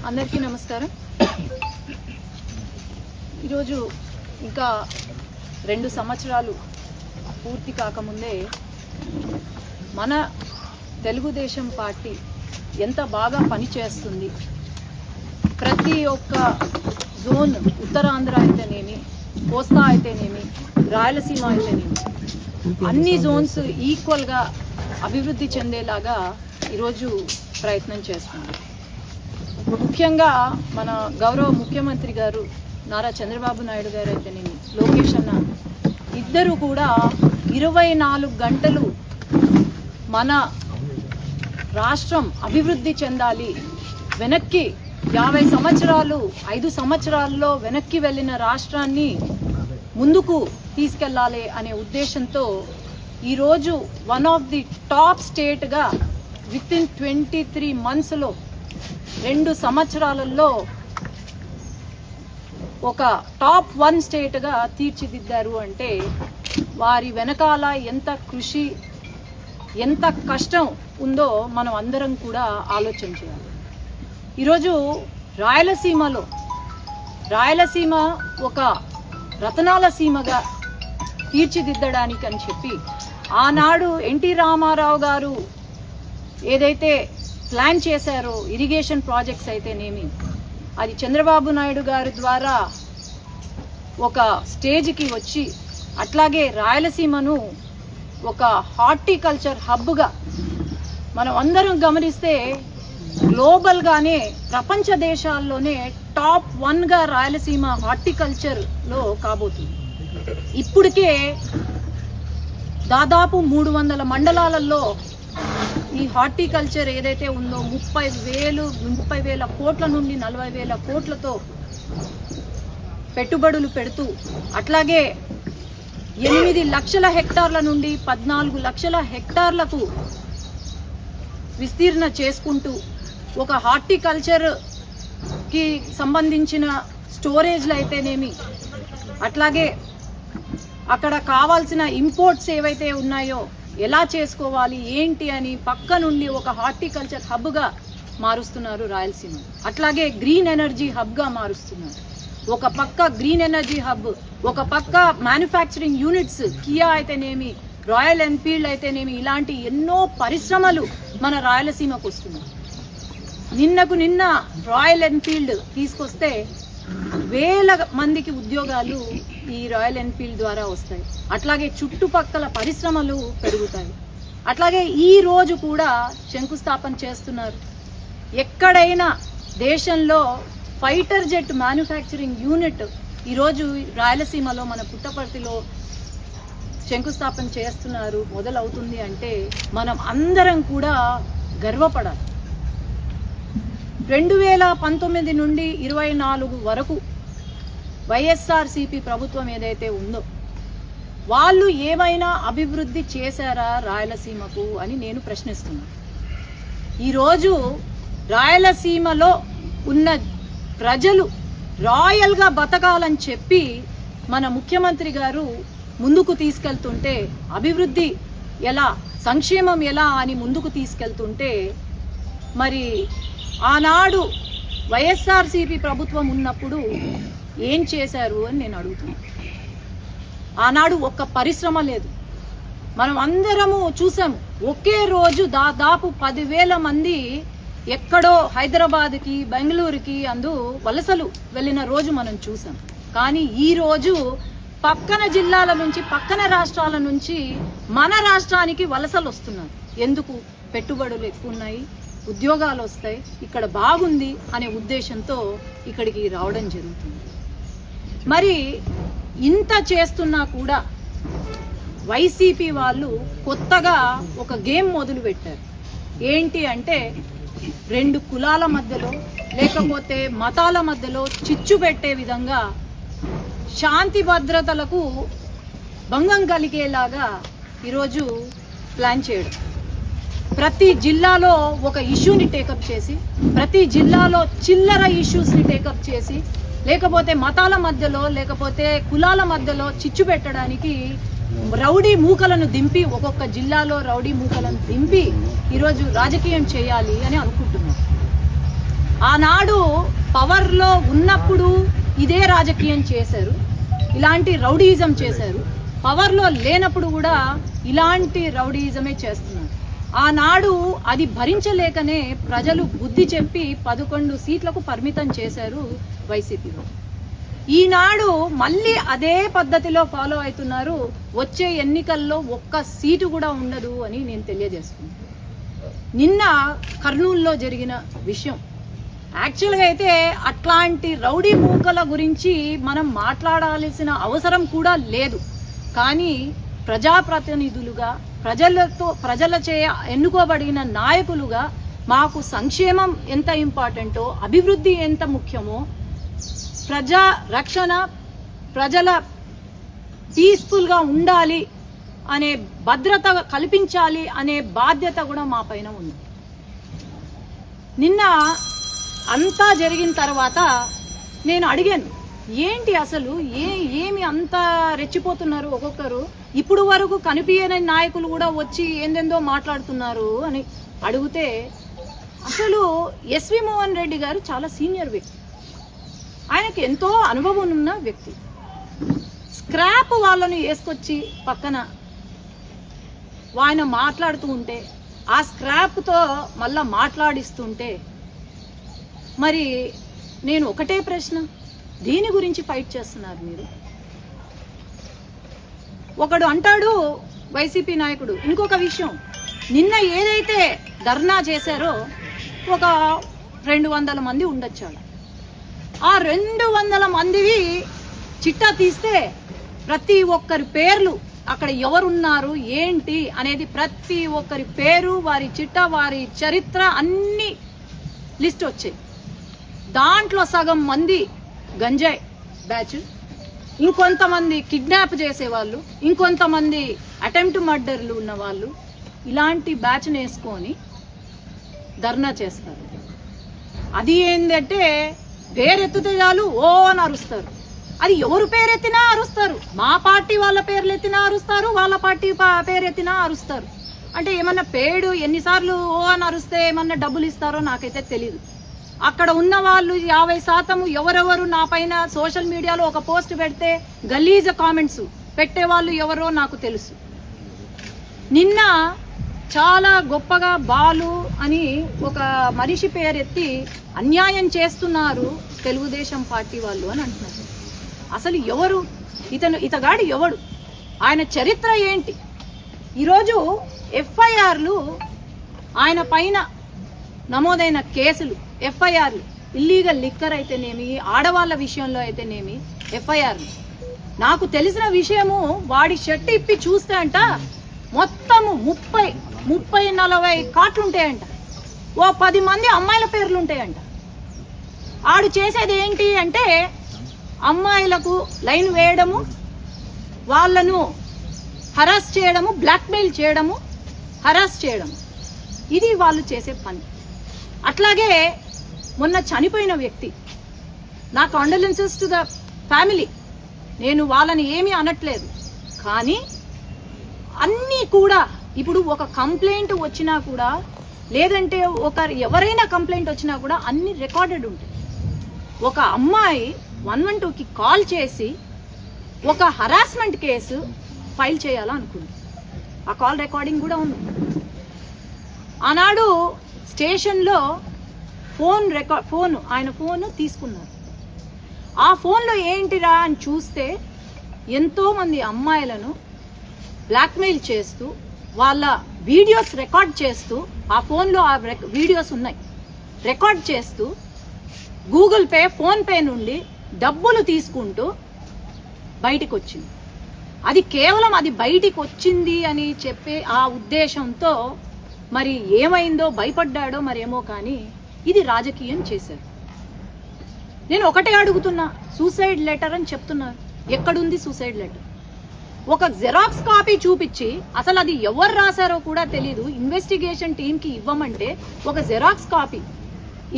అందరికీ నమస్కారం. ఈరోజు ఇంకా 2 సంవత్సరాలు పూర్తి కాకముందే మన తెలుగుదేశం పార్టీ ఎంత బాగా పనిచేస్తుంది, ప్రతి ఒక్క జోన్, ఉత్తరాంధ్ర అయితేనేమి, కోస్తా అయితేనేమి, రాయలసీమ అయితేనేమి, అన్ని జోన్స్ ఈక్వల్గా అభివృద్ధి చెందేలాగా ఈరోజు ప్రయత్నం చేస్తుంది. ముఖ్యంగా మన గౌరవ ముఖ్యమంత్రి గారు నారా చంద్రబాబు నాయుడు గారు అయితేనేమి, లోకేష్ అన్న ఇద్దరు కూడా 24 గంటలు మన రాష్ట్రం అభివృద్ధి చెందాలి, వెనక్కి 50 సంవత్సరాలు 5 సంవత్సరాల్లో వెనక్కి వెళ్ళిన రాష్ట్రాన్ని ముందుకు తీసుకెళ్ళాలి అనే ఉద్దేశంతో ఈరోజు వన్ ఆఫ్ ది టాప్ స్టేట్గా వితిన్ 23 మంత్స్లో 2 సంవత్సరాలలో ఒక టాప్ 1 స్టేట్గా తీర్చిదిద్దారు అంటే వారి వెనకాల ఎంత కృషి, ఎంత కష్టం ఉందో మనం అందరం కూడా ఆలోచన చేయాలి. ఈరోజు రాయలసీమ ఒక రతనాల సీమగా తీర్చిదిద్దడానికి అని చెప్పి ఆనాడు ఎన్టీ రామారావు గారు ఏదైతే ప్లాన్ చేశారో, ఇరిగేషన్ ప్రాజెక్ట్స్ అయితేనేమి, అది చంద్రబాబు నాయుడు గారి ద్వారా ఒక స్టేజ్కి వచ్చి, అట్లాగే రాయలసీమను ఒక హార్టికల్చర్ హబ్గా మనం అందరం గమనిస్తే గ్లోబల్గానే ప్రపంచ దేశాల్లోనే టాప్ 1గా రాయలసీమ హార్టికల్చర్లో కాబోతుంది. ఇప్పటికే దాదాపు 300 మండలాలలో ఈ హార్టికల్చర్ ఏదైతే ఉందో 30,000 కోట్ల నుండి 40,000 కోట్లతో పెట్టుబడులు పెడుతూ, అట్లాగే 8 లక్షల హెక్టార్ల నుండి 14 లక్షల హెక్టార్లకు విస్తీర్ణ చేసుకుంటూ ఒక హార్టికల్చర్కి సంబంధించిన స్టోరేజ్లు అయితేనేమి, అట్లాగే అక్కడ కావాల్సిన ఇంపోర్ట్స్ ఏవైతే ఉన్నాయో ఎలా చేసుకోవాలి ఏంటి అని పక్క నుండి ఒక హార్టికల్చర్ హబ్గా మారుస్తున్నారు రాయలసీమ. అట్లాగే గ్రీన్ ఎనర్జీ హబ్గా మారుస్తున్నారు. ఒక పక్క గ్రీన్ ఎనర్జీ హబ్, ఒక పక్క మ్యానుఫ్యాక్చరింగ్ యూనిట్స్, కియా అయితేనేమి, రాయల్ ఎన్ఫీల్డ్ అయితేనేమి, ఇలాంటి ఎన్నో పరిశ్రమలు మన రాయలసీమకు వస్తున్నాయి. నిన్న రాయల్ ఎన్ఫీల్డ్ తీసుకొస్తే వేల మందికి ఉద్యోగాలు ఈ రాయల్ ఎన్ఫీల్డ్ ద్వారా వస్తాయి. అట్లాగే చుట్టుపక్కల పరిశ్రమలు పెరుగుతాయి. అట్లాగే ఈ రోజు కూడా శంకుస్థాపన చేస్తున్నారు. ఎక్కడైనా దేశంలో ఫైటర్ జెట్ మ్యానుఫ్యాక్చరింగ్ యూనిట్ ఈరోజు రాయలసీమలో మన పుట్టపర్తిలో శంకుస్థాపన చేస్తున్నారు, మొదలవుతుంది అంటే మనం అందరం కూడా గర్వపడాలి. 2019 నుండి 24 వరకు వైఎస్ఆర్సీపీ ప్రభుత్వం ఏదైతే ఉందో వాళ్ళు ఏమైనా అభివృద్ధి చేశారా రాయలసీమకు అని నేను ప్రశ్నిస్తున్నాను. ఈరోజు రాయలసీమలో ఉన్న ప్రజలు రాయల్గా బతకాలని చెప్పి మన ముఖ్యమంత్రి గారు ముందుకు తీసుకెళ్తుంటే, అభివృద్ధి ఎలా, సంక్షేమం ఎలా అని ముందుకు తీసుకెళ్తుంటే, మరి ఆనాడు వైఎస్ఆర్సీపీ ప్రభుత్వం ఉన్నప్పుడు ఏం చేశారు అని నేను అడుగుతున్నాను. ఆనాడు ఒక్క పరిశ్రమ లేదు. మనం అందరము చూసాము. ఒకే రోజు దాదాపు 10,000 మంది ఎక్కడో హైదరాబాద్కి, బెంగళూరుకి వలసలు వెళ్ళిన రోజు మనం చూసాం. కానీ ఈ రోజు పక్కన జిల్లాల నుంచి, పక్కన రాష్ట్రాల నుంచి మన రాష్ట్రానికి వలసలు వస్తున్నారు. ఎందుకు? పెట్టుబడులు ఎక్కువ ఉన్నాయి, ఉద్యోగాలు వస్తాయి, ఇక్కడ బాగుంది అనే ఉద్దేశంతో ఇక్కడికి రావడం జరుగుతుంది. మరి ఇంత చేస్తున్నా కూడా వైసీపీ వాళ్ళు కొత్తగా ఒక గేమ్ మొదలు పెట్టారు. ఏంటి అంటే 2 కులాల మధ్యలో లేకపోతే మతాల మధ్యలో చిచ్చు పెట్టే విధంగా, శాంతి భద్రతలకు భంగం కలిగేలాగా ఈరోజు ప్లాన్ చేయడం. ప్రతి జిల్లాలో ఒక ఇష్యూని టేకప్ చేసి, ప్రతి జిల్లాలో చిల్లర ఇష్యూస్ని టేకప్ చేసి, లేకపోతే మతాల మధ్యలో లేకపోతే కులాల మధ్యలో చిచ్చు పెట్టడానికి రౌడీ మూకలను దింపి, ఒక్కొక్క జిల్లాలో రౌడీ మూకలను దింపి ఈరోజు రాజకీయం చేయాలి అని అనుకుంటున్నాం. ఆనాడు పవర్లో ఉన్నప్పుడు ఇదే రాజకీయం చేశారు, ఇలాంటి రౌడీయిజం చేశారు. పవర్లో లేనప్పుడు కూడా ఇలాంటి రౌడీయిజమే చేస్తున్నారు. ఆనాడు అది భరించలేకనే ప్రజలు బుద్ధి చెప్పి 11 సీట్లకు పరిమితం చేశారు వైసీపీలో. ఈనాడు మళ్ళీ అదే పద్ధతిలో ఫాలో అవుతున్నారు. వచ్చే ఎన్నికల్లో ఒక్క సీటు కూడా ఉండదు అని నేను తెలియజేస్తున్నాను. నిన్న కర్నూలులో జరిగిన విషయం యాక్చువల్గా అయితే అట్లాంటి రౌడీ మూకల గురించి మనం మాట్లాడాల్సిన అవసరం కూడా లేదు. కానీ ప్రజాప్రతినిధులుగా ప్రజలచే ఎన్నుకోబడిన నాయకులుగా మాకు సంక్షేమం ఎంత ఇంపార్టెంటో, అభివృద్ధి ఎంత ముఖ్యమో, ప్రజా రక్షణ, ప్రజల పీస్ఫుల్గా ఉండాలి అనే భద్రత కల్పించాలి అనే బాధ్యత కూడా మా పైన ఉంది. నిన్న అంతా జరిగిన తర్వాత నేను అడిగాను, ఏంటి అసలు ఏమి అంత రెచ్చిపోతున్నారు ఒక్కొక్కరు, ఇప్పుడు వరకు కనిపించని నాయకులు కూడా వచ్చి ఏందేందో మాట్లాడుతున్నారు అని అడిగితే, అసలు ఎస్వి మోహన్ రెడ్డి గారు చాలా సీనియర్ వ్యక్తి, ఆయనకి ఎంతో అనుభవం ఉన్న వ్యక్తి. స్క్రాప్ వాళ్ళని వేసుకొచ్చి పక్కన ఆయన మాట్లాడుతూ ఉంటే, ఆ స్క్రాప్తో మళ్ళా మాట్లాడిస్తుంటే, మరి నేను ఒకటే ప్రశ్న, దీని గురించి ఫైట్ చేస్తున్నారు మీరు? ఒకడు అంటాడు వైసీపీ నాయకుడు. ఇంకొక విషయం, నిన్న ఏదైతే ధర్నా చేశారో ఒక 200 మంది ఉండొచ్చాడు. ఆ 200 మందివి చిట్టా తీస్తే ప్రతి ఒక్కరి పేర్లు, అక్కడ ఎవరున్నారు ఏంటి అనేది ప్రతి ఒక్కరి పేరు, వారి చిట్టా, వారి చరిత్ర అన్ని లిస్ట్ వచ్చాయి. దాంట్లో సగం మంది గంజాయి బ్యాచ్, ఇంకొంతమంది కిడ్నాప్ చేసేవాళ్ళు, ఇంకొంతమంది అటెంప్ట్ మర్డర్లు ఉన్న వాళ్ళు, ఇలాంటి బ్యాచ్ని వేసుకొని ధర్నా చేస్తారు. అది ఏంటంటే పేరెత్తితే చాలు ఓ అని అరుస్తారు. అది ఎవరు పేరెత్తినా అరుస్తారు, మా పార్టీ వాళ్ళ పేర్లు ఎత్తినా అరుస్తారు, వాళ్ళ పార్టీ పేరెత్తినా అరుస్తారు. అంటే ఏమన్నా పేడు ఎన్నిసార్లు ఓ అని అరుస్తే ఏమన్నా డబ్బులు ఇస్తారో నాకైతే తెలీదు. అక్కడ ఉన్న వాళ్ళు 50% ఎవరెవరు నా పైన సోషల్ మీడియాలో ఒక పోస్ట్ పెడితే గలీజ కామెంట్స్ పెట్టేవాళ్ళు ఎవరో నాకు తెలుసు. నిన్న చాలా గొప్పగా బాలు అని ఒక మనిషి పేరెత్తి అన్యాయం చేస్తున్నారు తెలుగుదేశం పార్టీ వాళ్ళు అని అంటున్నారు. అసలు ఎవరు ఇతగాడు ఎవడు, ఆయన చరిత్ర ఏంటి? ఈరోజు ఎఫ్ఐఆర్లు, ఆయన పైన నమోదైన కేసులు, ఎఫ్ఐఆర్లు, ఇల్లీగల్ లిక్కర్ అయితేనేమి, ఆడవాళ్ళ విషయంలో అయితేనేమి ఎఫ్ఐఆర్లు. నాకు తెలిసిన విషయము, వాడి షర్ట్ ఇప్పి చూస్తే అంట మొత్తము 30-40 కార్డులు ఉంటాయంట, ఓ 10 మంది అమ్మాయిల పేర్లు ఉంటాయంట. ఆడు చేసేది ఏంటి అంటే అమ్మాయిలకు లైన్ వేయడము, వాళ్ళను హరాస్ చేయడము, బ్లాక్మెయిల్ చేయడము, హరాస్ చేయడము, ఇది వాళ్ళు చేసే పని. అట్లాగే మొన్న చనిపోయిన వ్యక్తి, నా కాండోలెన్సెస్ టు ద ఫ్యామిలీ, నేను వాళ్ళని ఏమీ అనట్లేదు. కానీ అన్నీ కూడా ఇప్పుడు ఒక కంప్లైంట్ వచ్చినా కూడా, లేదంటే ఎవరైనా కంప్లైంట్ వచ్చినా కూడా అన్ని రికార్డెడ్ ఉంటాయి. ఒక అమ్మాయి 112కి కాల్ చేసి ఒక హరాస్మెంట్ కేసు ఫైల్ చేయాలనుకుంది, ఆ కాల్ రికార్డింగ్ కూడా ఉంది. ఆనాడు స్టేషన్లో ఆయన ఫోన్ తీసుకున్నారు. ఆ ఫోన్లో ఏంటిరా అని చూస్తే ఎంతోమంది అమ్మాయిలను బ్లాక్మెయిల్ చేస్తూ, వాళ్ళ వీడియోస్ రికార్డ్ చేస్తూ, ఆ ఫోన్లో ఆ వీడియోస్ ఉన్నాయి, రికార్డ్ చేస్తూ గూగుల్ పే, ఫోన్పే నుండి డబ్బులు తీసుకుంటూ బయటికి వచ్చింది. అది కేవలం అది బయటికి వచ్చింది అని చెప్పే ఆ ఉద్దేశంతో మరి ఏమైందో, భయపడ్డాడో మరేమో, కానీ ఇది రాజకీయం చేశారు. నేను ఒకటే అడుగుతున్నా, సూసైడ్ లెటర్ అని చెప్తున్నారు, ఎక్కడుంది సూసైడ్ లెటర్? ఒక జెరాక్స్ కాపీ చూపించి, అసలు అది ఎవరు రాశారో కూడా తెలీదు, ఇన్వెస్టిగేషన్ టీంకి ఇవ్వమంటే ఒక జెరాక్స్ కాపీ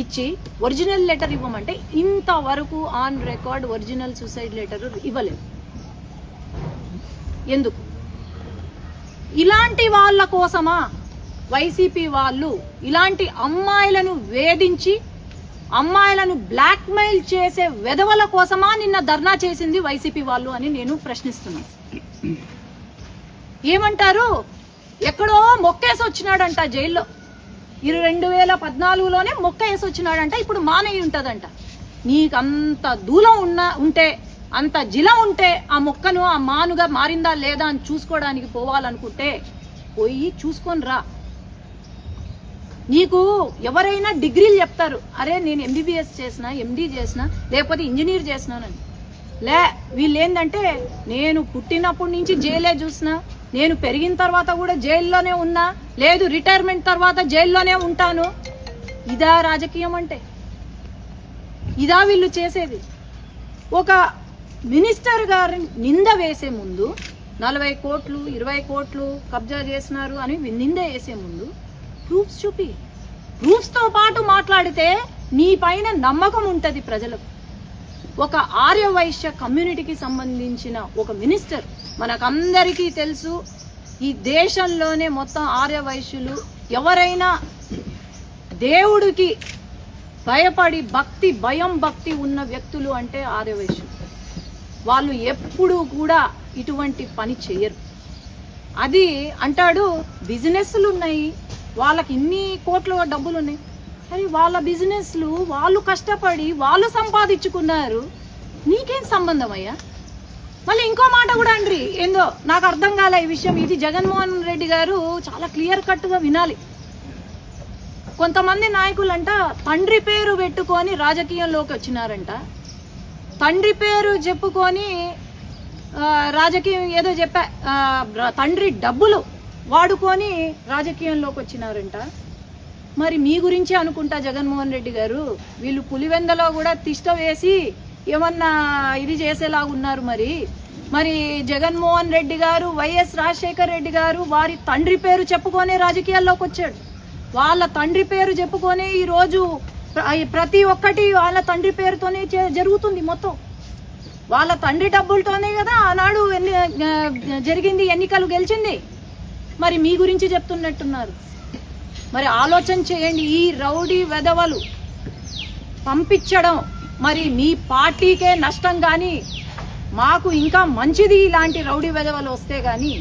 ఇచ్చి ఒరిజినల్ లెటర్ ఇవ్వమంటే ఇంతవరకు on record original suicide letter ఇవ్వలేదు. ఎందుకు? ఇలాంటి వాళ్ళ కోసమా వైసీపీ వాళ్ళు ఇలాంటి అమ్మాయిలను వేధించి అమ్మాయిలను బ్లాక్మెయిల్ చేసే వెధవల కోసమా నిన్న ధర్నా చేసింది వైసీపీ వాళ్ళు అని నేను ప్రశ్నిస్తున్నాను. ఏమంటారు? ఎక్కడో మొక్కేసి వచ్చినాడంట జైల్లో, 2014లోనే మొక్క వేసి వచ్చినాడంట, ఇప్పుడు మానేయి ఉంటుందంట. నీకు అంత దూలం ఉంటే, అంత జిల ఉంటే ఆ మొక్కను ఆ మానుగా మారిందా లేదా అని చూసుకోవడానికి పోవాలనుకుంటే పోయి చూసుకొని రా. నీకు ఎవరైనా డిగ్రీలు చెప్తారు, అరే నేను ఎంబీబీఎస్ చేసిన, ఎండీ చేసిన, లేకపోతే ఇంజనీర్ చేసినానని. వీళ్ళు ఏంటంటే నేను పుట్టినప్పటి నుంచి జైలే చూసిన, నేను పెరిగిన తర్వాత కూడా జైల్లోనే ఉన్నా, లేదు రిటైర్మెంట్ తర్వాత జైల్లోనే ఉంటాను. ఇదా రాజకీయం అంటే? ఇదా వీళ్ళు చేసేది? ఒక మినిస్టర్ గారిని నింద వేసే ముందు 40 కోట్లు 20 కోట్లు కబ్జా చేసినారు అని నింద వేసే ముందు ప్రూఫ్స్ చూపి, ప్రూఫ్స్తో పాటు మాట్లాడితే నీ పైన నమ్మకం ఉంటుంది ప్రజలకు. ఒక ఆర్యవైశ్య కమ్యూనిటీకి సంబంధించిన ఒక మినిస్టర్, మనకందరికీ తెలుసు ఈ దేశంలోనే మొత్తం ఆర్యవైశ్యులు ఎవరైనా దేవుడికి భయపడి భక్తి ఉన్న వ్యక్తులు అంటే ఆర్యవైశ్యులు. వాళ్ళు ఎప్పుడూ కూడా ఇటువంటి పని చేయరు. అది అంటాడు బిజినెస్లు ఉన్నాయి, వాళ్ళకి ఇన్ని కోట్ల డబ్బులు ఉన్నాయి. అరే వాళ్ళ బిజినెస్లు వాళ్ళు కష్టపడి వాళ్ళు సంపాదించుకున్నారు, నీకేం సంబంధం అయ్యా? మళ్ళీ ఇంకో మాట కూడా అండ్రి, ఏందో నాకు అర్థం కాలే ఈ విషయం. ఇది జగన్మోహన్ రెడ్డి గారు చాలా క్లియర్ కట్గా వినాలి. కొంతమంది నాయకులంట తండ్రి పేరు పెట్టుకొని రాజకీయంలోకి వచ్చినారంట, తండ్రి పేరు చెప్పుకొని రాజకీయం ఏదో చెప్పా, తండ్రి డబ్బులు వాడుకొని రాజకీయంలోకి వచ్చినారంట. మరి మీ గురించే అనుకుంటా జగన్మోహన్ రెడ్డి గారు, వీళ్ళు పులివెందలో కూడా తిష్ట వేసి ఏమన్నా ఇది చేసేలాగా ఉన్నారు. మరి జగన్మోహన్ రెడ్డి గారు, వైఎస్ రాజశేఖర రెడ్డి గారు వారి తండ్రి పేరు చెప్పుకొనే రాజకీయాల్లోకి వచ్చాడు. వాళ్ళ తండ్రి పేరు చెప్పుకొని ఈరోజు ప్రతి ఒక్కటి వాళ్ళ తండ్రి పేరుతోనే జరుగుతుంది. మొత్తం వాళ్ళ తండ్రి డబ్బులతోనే కదా ఆనాడు జరిగింది, ఎన్నికలు గెలిచింది. మరి మీ గురించి చెప్తున్నట్టున్నారు. మరి ఆలోచన చేయండి. ఈ రౌడీ వెధవలు పంపించడం మరి మీ పార్టీకే నష్టం, కానీ మాకు ఇంకా మంచిది ఇలాంటి రౌడీ వెధవలు వస్తే. కానీ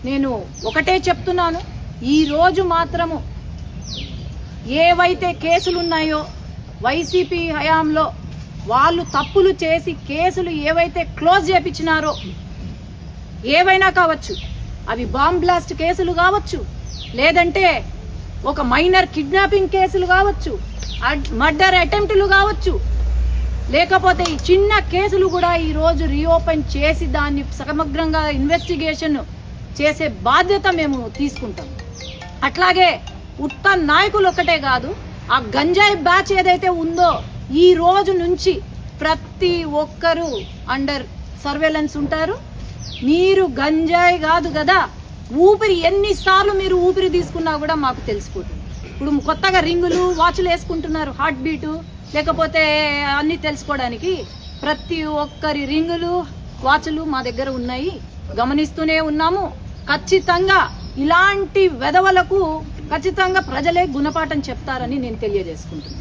నేను ఒకటే చెప్తున్నాను, ఈరోజు మాత్రము ఏవైతే కేసులున్నాయో వైసీపీ హయాంలో వాళ్ళు తప్పులు చేసి కేసులు ఏవైతే క్లోజ్ చేపించినారో, ఏవైనా కావచ్చు, అవి బాంబ్ బ్లాస్ట్ కేసులు కావచ్చు, లేదంటే ఒక మైనర్ కిడ్నాపింగ్ కేసులు కావచ్చు, మర్డర్ అటెంప్ట్లు కావచ్చు, లేకపోతే ఈ చిన్న కేసులు కూడా ఈరోజు రీఓపెన్ చేసి దాన్ని సమగ్రంగా ఇన్వెస్టిగేషన్ చేసే బాధ్యత మేము తీసుకుంటాం. అట్లాగే ఉత్త నాయకులు ఒకటే కాదు, ఆ గంజాయి బ్యాచ్ ఏదైతే ఉందో ఈ రోజు నుంచి ప్రతి ఒక్కరూ అండర్ సర్వేలెన్స్ ఉంటారు. మీరు గంజాయి కాదు కదా, ఊపిరి ఎన్నిసార్లు మీరు ఊపిరి తీసుకున్నా కూడా మాకు తెలిసిపోతుంది. ఇప్పుడు కొత్తగా రింగులు వాచ్లు వేసుకుంటున్నారు, హార్ట్ బీటు లేకపోతే అన్నీ తెలుసుకోవడానికి. ప్రతి ఒక్కరి రింగులు వాచ్లు మా దగ్గర ఉన్నాయి, గమనిస్తూనే ఉన్నాము. ఖచ్చితంగా ఇలాంటి వెధవలకు ఖచ్చితంగా ప్రజలే గుణపాఠం చెప్తారని నేను తెలియజేసుకుంటున్నాను.